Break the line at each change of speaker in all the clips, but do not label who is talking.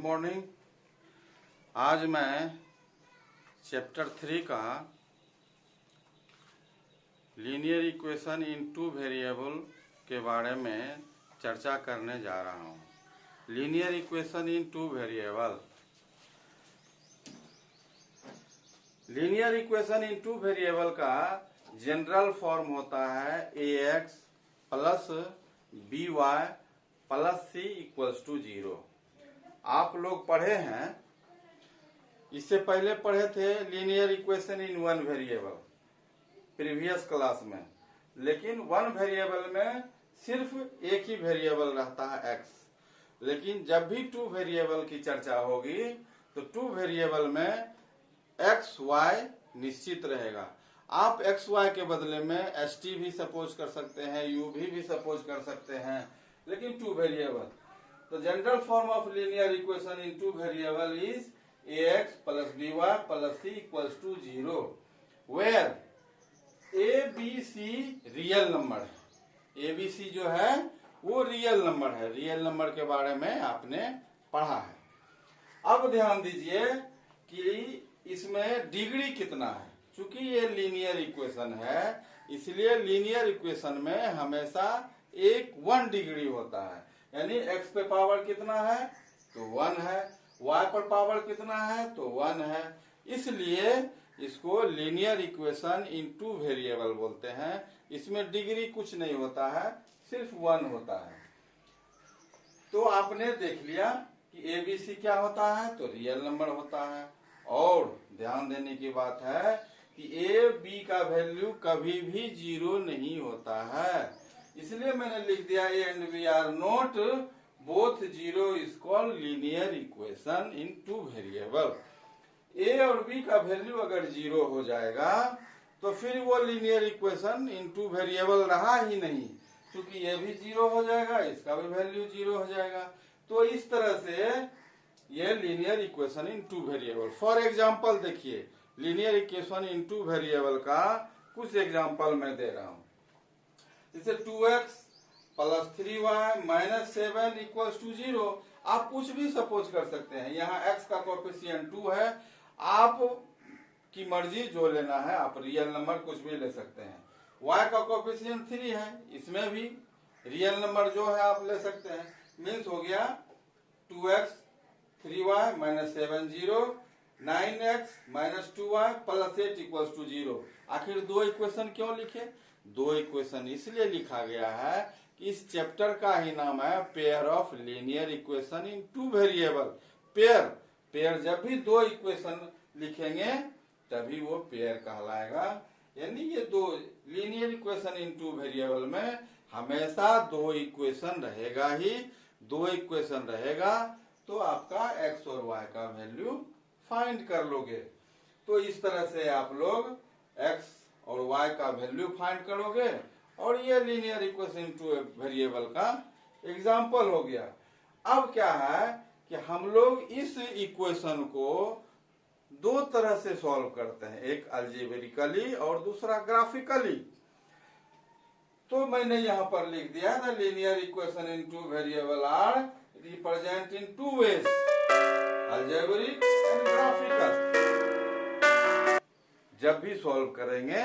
Morning. आज मैं chapter 3 का linear equation in two variable के बारे में चर्चा करने जा रहा हूँ। Linear equation in two variable. Linear equation in two variable का जनरल फॉर्म होता है ax plus by plus c equals to 0। आप लोग पढ़े हैं, इससे पहले पढ़े थे linear equation in one variable previous class में, लेकिन वन वेरिएबल में सिर्फ एक ही वेरिएबल रहता है x। लेकिन जब भी टू वेरिएबल की चर्चा होगी तो टू वेरिएबल में x y निश्चित रहेगा। आप x y के बदले में st भी सपोज कर सकते हैं, u भी सपोज कर सकते हैं, लेकिन टू वेरिएबल। तो general form of linear equation in two variable is ax plus by plus c equals to 0 where a b c real number है। a b c जो है वो रियल नंबर है। रियल नंबर के बारे में आपने पढ़ा है। अब ध्यान दीजिए कि इसमें डिग्री कितना है। चूंकि ये लीनियर इक्वेशन है, इसलिए लीनियर इक्वेशन में हमेशा एक 1 डिग्री होता है। यानी x पे पावर कितना है तो 1 है, y पर पावर कितना है तो 1 है। इसलिए इसको linear equation in two variable बोलते हैं। इसमें डिग्री कुछ नहीं होता है, सिर्फ 1 होता है। तो आपने देख लिया कि ABC क्या होता है तो रियल नंबर होता है। और ध्यान देने की बात है कि a b का वैल्यू कभी भी 0 नहीं होता है। इसलिए मैंने लिख दिया a and b are not both 0 is called linear equation in two variable। a और b का वैल्यू अगर 0 हो जाएगा तो फिर वो linear equation in two variable रहा ही नहीं, क्योंकि ये भी 0 हो जाएगा, इसका भी वैल्यू 0 हो जाएगा। तो इस तरह से ये linear equation in two variable. For example देखिए, linear equation in two variable का कुछ एग्जाम्पल मैं दे रहा हूं। जैसे 2x plus 3y minus 7 equals to 0। आप कुछ भी सपोज कर सकते हैं। यहाँ x का कोएफिशिएंट 2 है, आप की मर्जी जो लेना है, आप रियल नंबर कुछ भी ले सकते हैं। y का कोएफिशिएंट 3 है, इसमें भी रियल नंबर जो है आप ले सकते हैं। मीन्स हो गया 2x 3y minus 7 0, 9x minus 2y plus 8 equals to 0। आखिर दो इक्वेशन क्यों लिखे? दो इक्वेशन इसलिए लिखा गया है कि इस चैप्टर का ही नाम है pair of linear equation in two variable. Pair जब भी दो इक्वेशन लिखेंगे तभी वो पेयर कहलाएगा। यानी ये दो linear equation in two variable में हमेशा दो इक्वेशन रहेगा ही। दो इक्वेशन रहेगा तो आपका x और y का वैल्यू फाइंड कर लोगे। तो इस तरह से आप लोग x और y का वैल्यू फाइंड करोगे, और ये लीनियर इक्वेशन टू वेरिएबल का एग्जाम्पल हो गया। अब क्या है कि हम लोग इस इक्वेशन को दो तरह से सॉल्व करते हैं, एक अलजेब्रिकली और दूसरा ग्राफिकली। तो मैंने यहाँ पर लिख दिया the linear equation in two variable are represent in two ways, algebraic and graphical. जब भी सॉल्व करेंगे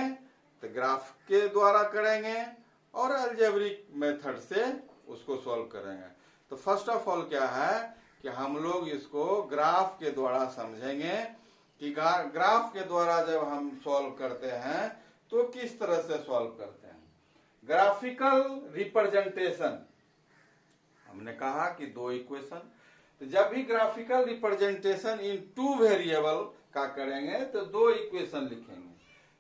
तो ग्राफ के द्वारा करेंगे और अलजेब्रिक मेथड से उसको सॉल्व करेंगे। तो फर्स्ट ऑफ ऑल क्या है कि हम लोग इसको ग्राफ के द्वारा समझेंगे कि ग्राफ के द्वारा जब हम सॉल्व करते हैं तो किस तरह से सॉल्व करते हैं। ग्राफिकल रिप्रेजेंटेशन, हमने कहा कि दो इक्वेशन, तो जब भी graphical representation in two variable का करेंगे तो दो इक्वेशन लिखेंगे।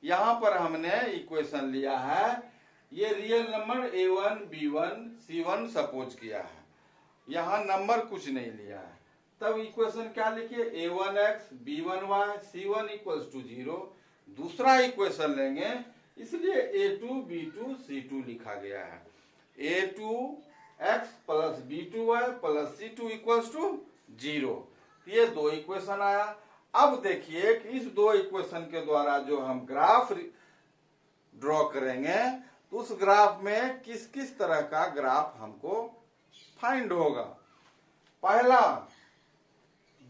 यहाँ पर हमने इक्वेशन लिया है, ये real number a1 b1 c1 suppose किया है, यहाँ नंबर कुछ नहीं लिया है। तब इक्वेशन क्या लिखिए, a1x b1y c1 equals to 0। दूसरा इक्वेशन लेंगे, इसलिए a2 b2 c2 लिखा गया है। a2x plus b2y plus c2 equals to 0। ये दो इक्वेशन आया। अब देखिए कि इस दो इक्वेशन के द्वारा जो हम ग्राफ ड्रॉ करेंगे तो उस ग्राफ में किस किस तरह का ग्राफ हमको फाइंड होगा। पहला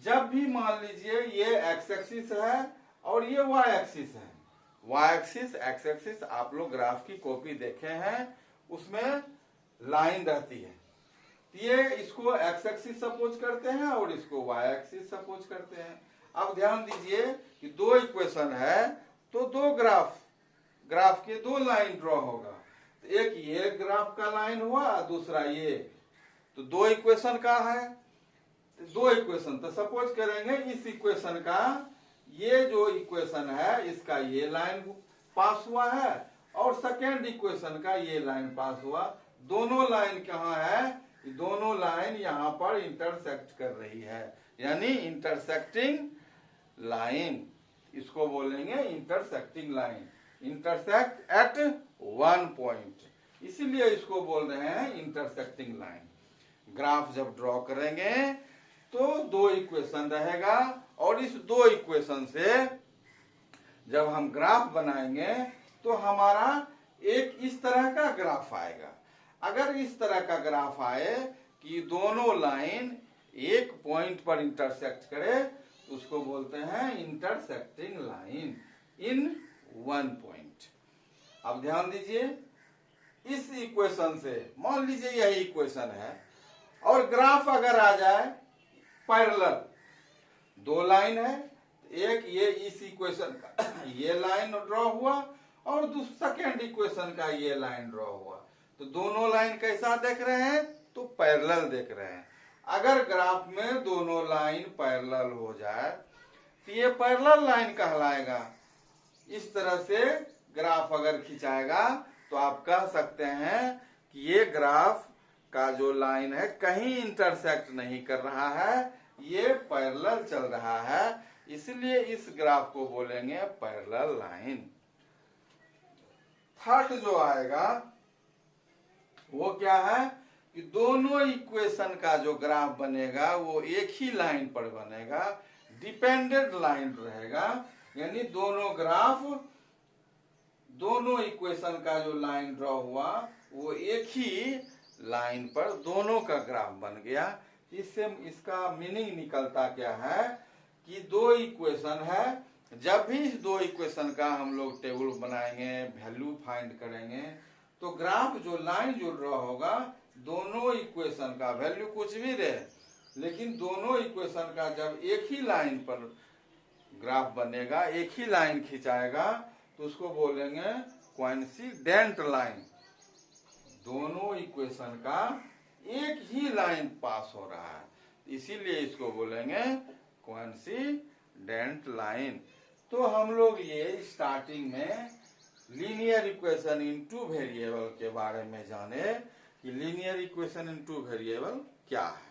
जब भी मान लीजिए ये एक्स एक्सिस है और ये वाई एक्सिस है, वाई एक्सिस एक्स एक्सिस आप लोग ग्राफ की कॉपी देखे हैं, उसमें लाइन रहती है, ये इसको एक्स एक्सिस सपोज करते हैं और इसको वाई एक्सिस सपोज करते हैं। अब ध्यान दीजिए कि दो इक्वेशन है तो दो ग्राफ के दो लाइन ड्रॉ होगा, तो एक ये ग्राफ का लाइन हुआ, दूसरा ये, तो दो इक्वेशन का है, दो इक्वेशन तो सपोज करेंगे इस इक्वेशन का, ये जो इक्वेशन है इसका ये लाइन पास हुआ है और सेकेंड इक्वेशन का ये लाइन पास हुआ, दोनों लाइन कहाँ है, दोनों लाइन यहाँ पर इंटरसेक्ट कर रही है, यानी इंटरसेक्टिंग लाइन, इसको बोलेंगे intersecting line, intersect at one point, इसीलिए इसको बोल रहे हैं इंटरसेक्टिंग लाइन। ग्राफ जब ड्रॉ करेंगे तो दो इक्वेशन रहेगा और इस दो इक्वेशन से जब हम ग्राफ बनाएंगे तो हमारा एक इस तरह का ग्राफ आएगा। अगर इस तरह का ग्राफ आए कि दोनों लाइन एक पॉइंट पर इंटरसेक्ट करे तो उसको बोलते हैं intersecting line in one point. अब ध्यान दीजिए, इस इक्वेशन से मान लीजिए यही इक्वेशन है और ग्राफ अगर आ जाए पैरेलल, दो लाइन है, एक ये इस इक्वेशन का ये लाइन ड्रॉ हुआ और सेकेंड इक्वेशन का ये लाइन ड्रॉ हुआ, तो दोनों लाइन कैसा देख रहे हैं, तो पैरेलल देख रहे हैं। अगर ग्राफ में दोनों लाइन पैरेलल हो जाए तो ये पैरेलल लाइन कहलाएगा। इस तरह से ग्राफ अगर खिंचाएगा तो आप कह सकते हैं कि ये ग्राफ का जो लाइन है कहीं इंटरसेक्ट नहीं कर रहा है, ये पैरेलल चल रहा है, इसलिए इस ग्राफ को बोलेंगे पैरेलल लाइन। थर्ड जो आएगा वो क्या है कि दोनों इक्वेशन का जो ग्राफ बनेगा वो एक ही लाइन पर बनेगा, डिपेंडेंट लाइन रहेगा, यानी दोनों ग्राफ, दोनों इक्वेशन का जो लाइन ड्रॉ हुआ वो एक ही लाइन पर दोनों का ग्राफ बन गया। इससे इसका मीनिंग निकलता क्या है कि दो इक्वेशन है, जब भी इस दो इक्वेशन का हम लोग टेबल बनाएंगे, वैल्यू फाइंड करेंगे, तो ग्राफ जो लाइन जो ड्रॉ होगा दोनों इक्वेशन का वैल्यू कुछ भी रहे, लेकिन दोनों इक्वेशन का जब एक ही लाइन पर ग्राफ बनेगा, एक ही लाइन खिंचाएगा, तो उसको बोलेंगे कोइंसिडेंट लाइन। दोनों इक्वेशन का एक ही लाइन पास हो रहा है, इसीलिए इसको बोलेंगे कोइंसिडेंट लाइन। तो हम लोग ये स्टार्टिंग में linear equation in two variable के बारे में जाने कि linear equation in two variable क्या है,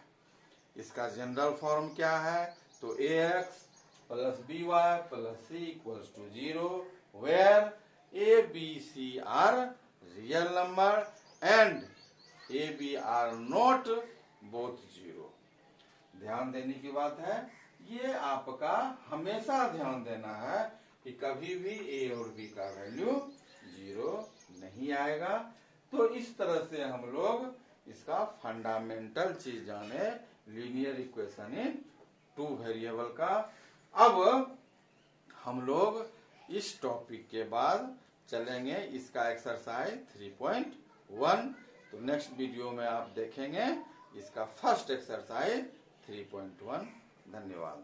इसका जनरल फॉर्म क्या है, तो ax plus by plus c equals to 0 where a b c are real number and a b are not both 0। ध्यान देने की बात है, ये आपका हमेशा ध्यान देना है कि कभी भी a और b का वैल्यू 0 नहीं आएगा। तो इस तरह से हम लोग इसका फंडामेंटल चीज जाने linear equation in two variable का। अब हम लोग इस टॉपिक के बाद चलेंगे इसका एक्सरसाइज 3.1। तो नेक्स्ट वीडियो में आप देखेंगे इसका फर्स्ट एक्सरसाइज 3.1। धन्यवाद।